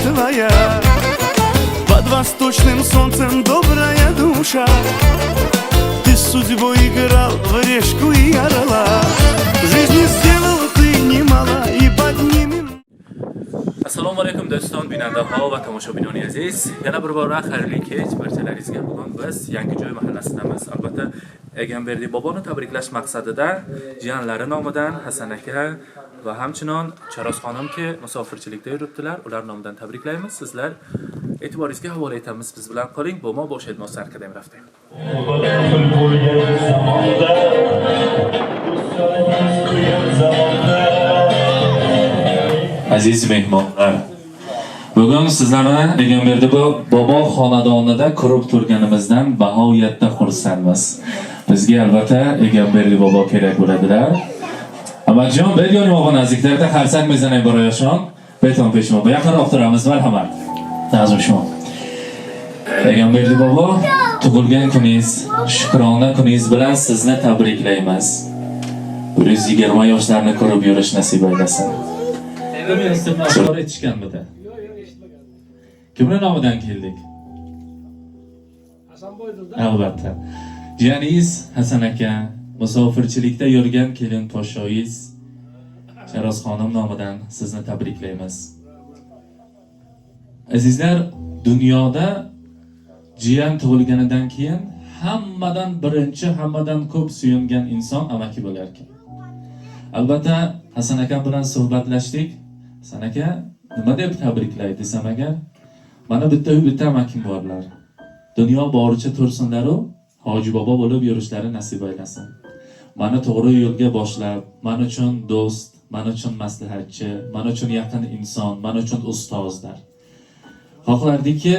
твоя. Под восточным солнцем добрая душа, ты с судьбой играл в решку и орла. В жизни сделал ты немало и поднимем. Assalomu alaykum do'stlar, binandaho va tomoshabinoni aziz. Yana bir bor xayrli kech barchalaringizga. Bugun biz Yangijoy mahallasidamiz. Albatta, Egamberdi boboni tabriklash maqsadida jiyanlari nomidan Hasan aka va hamchinon Charoz xonimki musofirchilikda yuribdilar. Ular nomidan tabriklaymiz. Sizlar e'tiboringizga havola etamiz. Biz bilan qoling. Bo'ma bosh etmos sarkadam rafting. Aziz mehmonlar, bugun sizlarni Egamberdi bobo xonadonida ko'rib turganimizdan bahoyatda xursandmiz. Bizga albatta Egamberdi bobo kerak bo'ladilar. Amakjon, bergan o'g'il naziklarda xarsak mezanay borayashon, beton peshmo. Yaqinroq turamiz, marhamat. Ta'zim. Egamberdi bobo, tug'ilgan kuningiz, shukrona kuningiz bilan sizni tabriklaymiz. 120 yoshlarni ko'rib yurish nasib aylasin. Men istimol etishganmidi? Kimning nomidan keldik? Hasanboydirda. Albatta. Jiyaningiz Hasan aka, musofirchilikda yurgan kelin poshoyiz Charoz xonim nomidan sizni tabriklaymiz. Azizlar, dunyoda jiyan tug'ilganidan keyin hammadan birinchi, hammadan ko'p suyungan inson amaki bo'lar ekan. Albatta, Hasan aka bilan suhbatlashdik. Hasan aka, nima deb tabriklay desam agar, mana bitta amakim borlar. Dunyo boricha tursinlar-u, hoji bobo bo'lib yurishlari nasib aylasin. Mani to'g'ri yo'lga boshlab, men uchun do'st, men uchun maslahatchi, men uchun yaqin inson, men uchun ustozlar. Xohlardiki,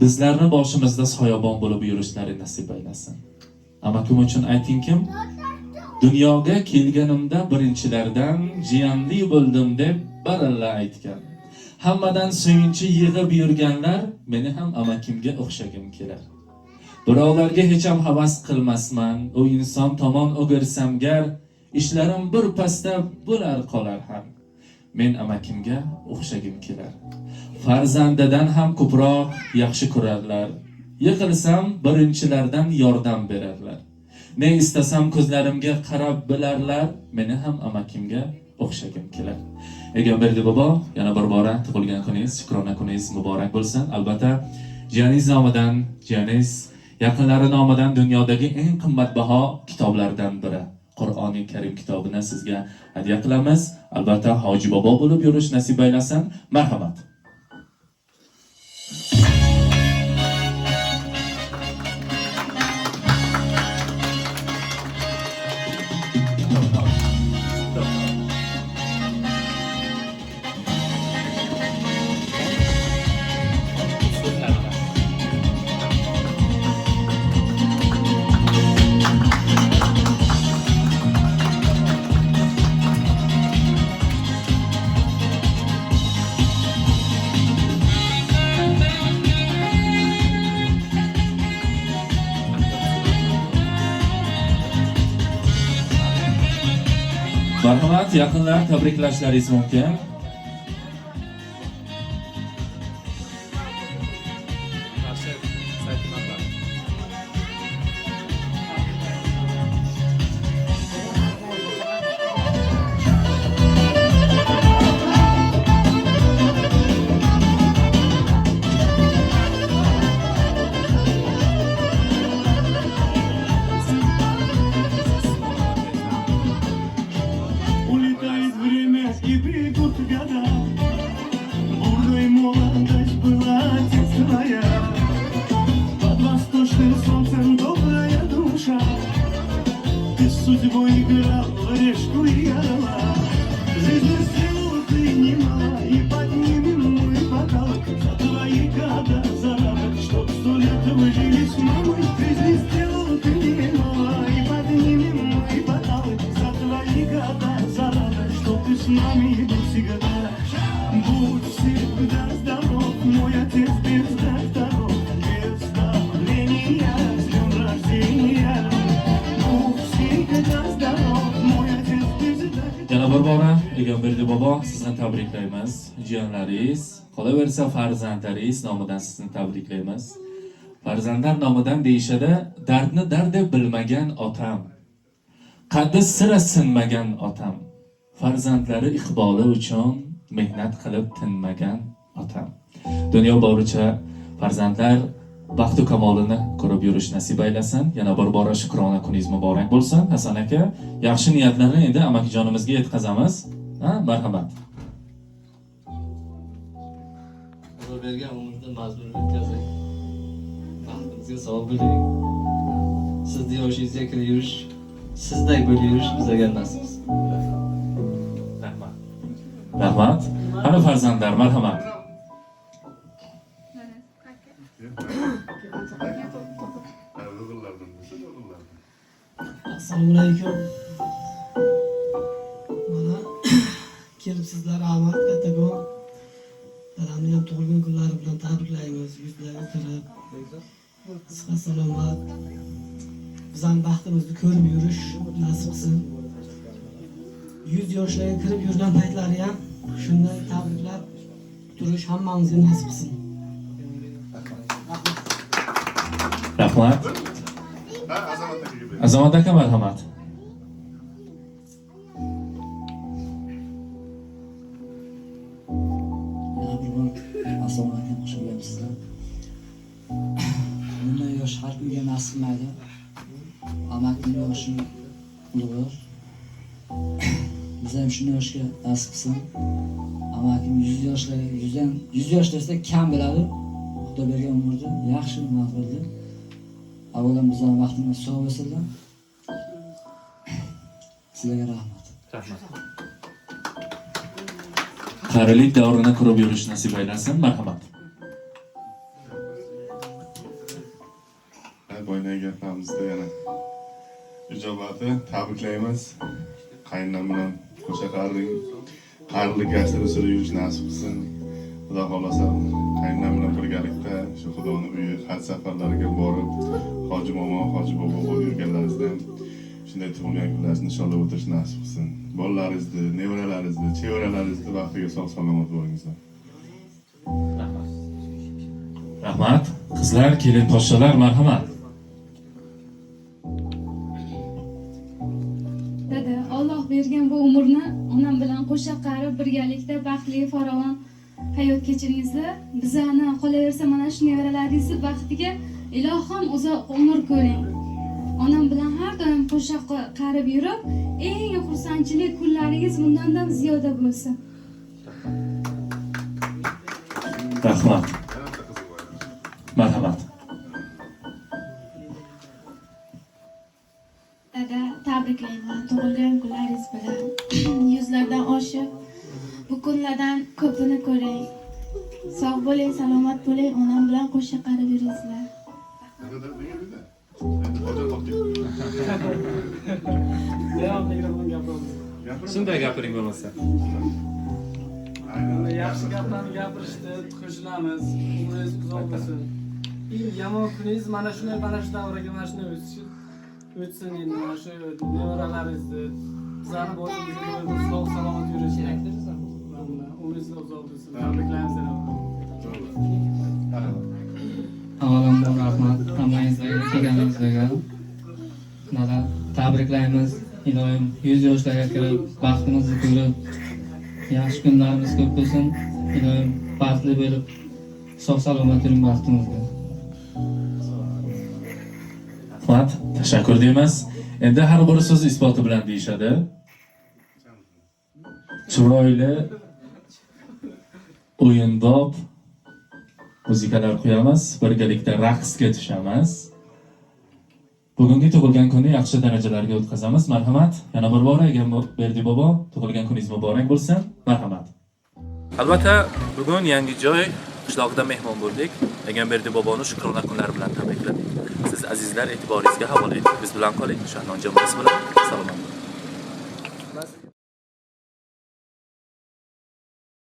bizlarni boshimizda soyabon bo'lib yurishlari nasib aylasin. Amakim uchun aytingkim, dunyoga kelganimda birinchilardan jiyanli bo'ldim deb baralla aytgan. Hammadan suyunchi yig'ib yurganlar meni ham amakimga o'xshagim kelar. Birovlarga hech ham havas qilmasman, u inson tomon o'girsam gar, ishlarim bir pasda bo'lar qolar ham. Men amakimga o'xshagim kelar. Farzandidan ham ko'proq yaxshi ko'rarlar. Yiqilsam birinchilardan yordam berarlar. Ne istasam ko'zlarimga qarab bilarlar, meni ham amakimga o'xshagim kelar. Egamberdi bobo, yana bir bora tug'ilgan kuningiz, shukrona kuningiz muborak bo'lsin. Albatta, jiyaningiz nomidan, jiyaningiz yaqinlari nomidan dunyodagi eng qimmatbaho kitoblardan biri Qur'oni Karim kitobini sizga hadya qilamiz. Albatta, hoji bobo bo'lib yurish nasib aylasin. Marhamat. Marhamat, yaqinlar tabriklashlaringiz mumkin. Судьбой играл в решку и орла. Жизнь сделал ты немало, и поднимем мы бокал за твои года, за радость, чтоб 100 лет выжили с мамой. Жизнь сделал ты немало, и поднимем мы бокал за твои года, за радость, чтоб ты с нами был всегда. Будь всегда здоров, мой отец без докторов, без давления, с днем рождения. Yana bir bora Egamberdi bobo, sizni tabriklaymiz. Jiyanlaringiz, qolaversa farzandlaringiz nomidan sizni tabriklaymiz. Farzandlar nomidan deyishadi, dardni dard deb bilmagan otam. Qaddi sira sinmagan otam. Farzandlari iqboli uchun mehnat qilib tinmagan otam. Dunyo boricha farzandlar baxtu kamolini ko'rib yurish nasib aylasin. Yana bir bora shukrona kuningiz muborak bo'lsin. Hasan aka, yaxshi niyatlarni endi amakijonimizga yetkazamiz. Ha, marhamat. Xudo bergan umrni mazmun o'tkazing. Baxtimizga savob bo'ling. Sizni yoshingizga kirib yurish, sizdek bo'lib yurish bizga nasib. Rahmat. Rahmat. Qani farzandlar, marhamat. Assalomu alaykum. Mana kelibsizlar Ahmad Katakon. Dadamning ham tug'ilgan kunlari bilan tabriklaymiz. Yuzlari kirib, sihat salomat. Bizning baxtimizni ko'rib yurish nasib qilsin. 100 yoshlarga kirib yurgan paytlari ham shunday tabriklab turish hammamizga nasib qilsin. Rahmat. Azamat aka, marhamat. Assalomu alaykum, xush kelibsizlar. Bunday yosh har kimga nasib qilmaydi. Amakim yoshi ulug'. Biz ham shunday yoshga nasib qilsin. Amakim 100 yoshlarga, 100 yosh desa kam bo'ladi. Xudo bergan umrni yaxshi nima qildi. Avvalo bizning vaqtimiz sog' bo'lsinlar. Sizlarga rahmat. Rahmat. Qarilik davrini ko'rib yurish nasib aylasin. Marhamat. Boyagi gapimizda yana ijobati tabriklaymiz. Qaynonam bilan qo'sha qarilik gashtini surib yurish nasib qilsin. Xudo xolasa qaynonam bilan birgalikda shu Xudoni uyi haj safarlariga borib, hoji momo, hoji bobo bo'lib yurganlaringizdan shunday tug'ilgan kunlaringizni inshaalloh o'tish nasib qilsin. Bolalaringizni, nevaralaringizni, chevaralaringizni baxtiga sog' salomat bo'lingizlar. Rahmat. Qizlar, kelin poshshalar, marhamat. Dada, Alloh bergan bu umrni onam bilan qo'sha qarib birgalikda baxtli, farovon hayot kechiringizlar. Bizani qolaversa mana shu nevaralaringizni baxtiga ilohim uzoq umr ko'ring. Onam bilan har doim qo'sha qarib yurib, eng xursandchilik kunlaringiz bundan ziyoda bo'lsin. Rahmat. Marhamat. Dada, tabriklayman tug'ilgan kunlaringiz bilan. Yuzlardan oshib, bu kunlardan ko'pini ko'ring. Sog' bo'ling, salomat bo'ling, onam bilan qo'sha qarib yuringizlar. Shunday gapiring bo'lmasa. Yaxshi gaplarni gapirishdi, qo'shilamiz. Umringiz uzoq bo'lsin. Eng yomon kuningiz mana shu davraga mana shunday o'tsin endi mana shu nevaralaringizni, bizani boshimizga sog' salomat yurishini. Umringiz uzoq bo'lsin. Tabriklaymiz. Avvalambor rahmat hammangizga kelganingizga. Mana tabriklaymiz. Iloyim 100 yoshlarga kirib, baxtimizni ko'rib, yaxshi kunlarimiz ko'p bo'lsin. Iloyim baxtli bo'lib, sog' salomat yuring baxtimizga. Rahmat. Tashakkur deymiz. Endi har bir so'z isboti bilan deyishadi. Chiroyli o'yinbob muzikalar qo'yamiz, birgalikda raqsga tushamiz. Bugungi tug'ilgan kunni yaxshi darajalarga o'tkazamiz. Marhamat. Yana bir bor Egamberdi bobo, tug'ilgan kuningiz muborak bo'lsin. Marhamat. Albatta, bugun yangi joy qishloqda mehmon bo'ldik. Egamberdi boboni shukrona kunlari bilan tabrikladik. Siz azizlar e'tiboringizga havola etdik. Biz bilan qoling. Shahnon jamoasi bilan salomat bo'ling.